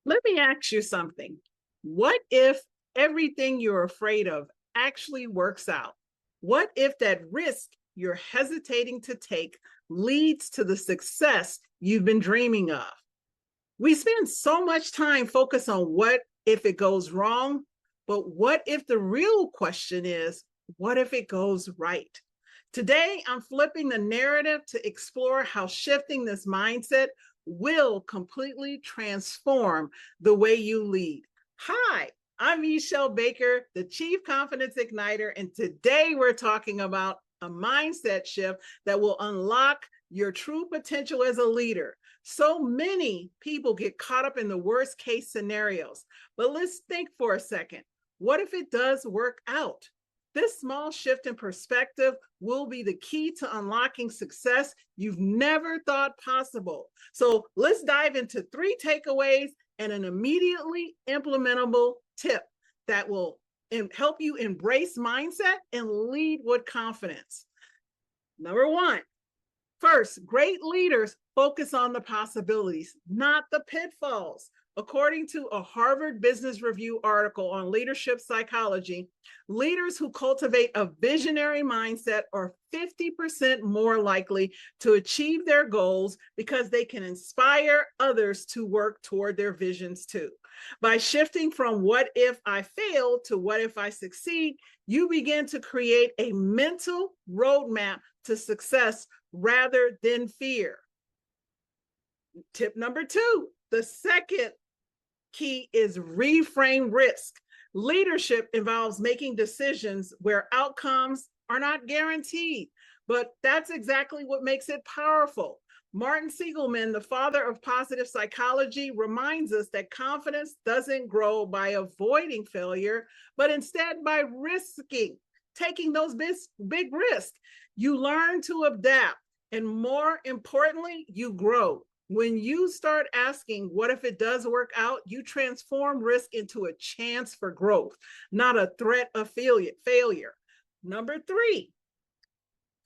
Let me ask you something. What if everything you're afraid of actually works out? What if that risk you're hesitating to take leads to the success you've been dreaming of? We spend so much time focused on what if it goes wrong, but what if the real question is, what if it goes right? Today, I'm flipping the narrative to explore how shifting this mindset will completely transform the way you lead. Hi, I'm Meshell Baker, the Chief Confidence Igniter, and today we're talking about a mindset shift that will unlock your true potential as a leader. So many people get caught up in the worst case scenarios, but let's think for a second. What if it does work out? This small shift in perspective will be the key to unlocking success you've never thought possible. So let's dive into 3 takeaways and an immediately implementable tip that will help you embrace mindset and lead with confidence. Number 1, first, great leaders focus on the possibilities, not the pitfalls. According to a Harvard Business Review article on leadership psychology, leaders who cultivate a visionary mindset are 50% more likely to achieve their goals because they can inspire others to work toward their visions too. By shifting from what if I fail to what if I succeed, you begin to create a mental roadmap to success rather than fear. Tip number 2, the second key is reframe risk. Leadership involves making decisions where outcomes are not guaranteed, but that's exactly what makes it powerful. Martin Seligman, the father of positive psychology, reminds us that confidence doesn't grow by avoiding failure, but instead by taking those big risks. You learn to adapt, and more importantly, you grow. When you start asking, what if it does work out? You transform risk into a chance for growth, not a threat of failure. Number 3,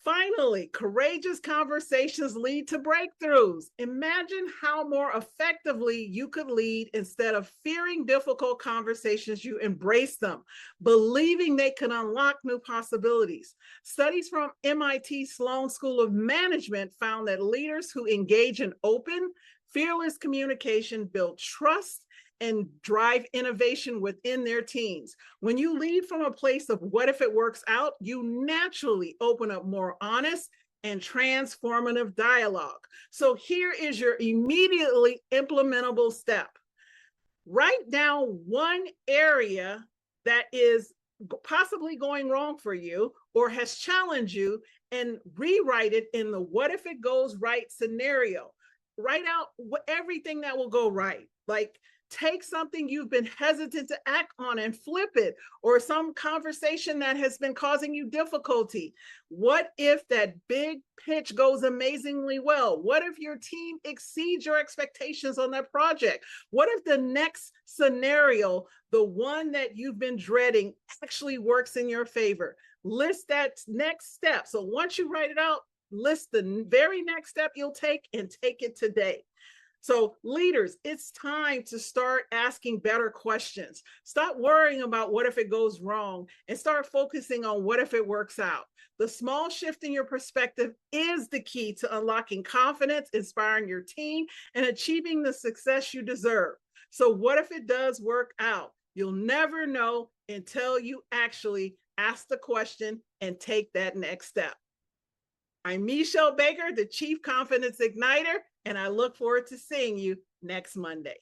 finally, courageous conversations lead to breakthroughs. Imagine how more effectively you could lead. Instead of fearing difficult conversations, you embrace them, believing they can unlock new possibilities. Studies from MIT Sloan School of Management found that leaders who engage in open, fearless communication build trust and drive innovation within their teams. When you lead from a place of what if it works out, you naturally open up more honest and transformative dialogue. So here is your immediately implementable step. Write down one area that is possibly going wrong for you or has challenged you and rewrite it in the what if it goes right scenario. Write out everything that will go right. Like, take something you've been hesitant to act on and flip it, or some conversation that has been causing you difficulty. What if that big pitch goes amazingly well? What if your team exceeds your expectations on that project? What if the next scenario, the one that you've been dreading, actually works in your favor? List that next step. So once you write it out, list the very next step you'll take and take it today. So leaders, it's time to start asking better questions. Stop worrying about what if it goes wrong and start focusing on what if it works out. The small shift in your perspective is the key to unlocking confidence, inspiring your team, and achieving the success you deserve. So what if it does work out? You'll never know until you actually ask the question and take that next step. I'm Meshell Baker, the Chief Confidence Igniter, and I look forward to seeing you next Monday.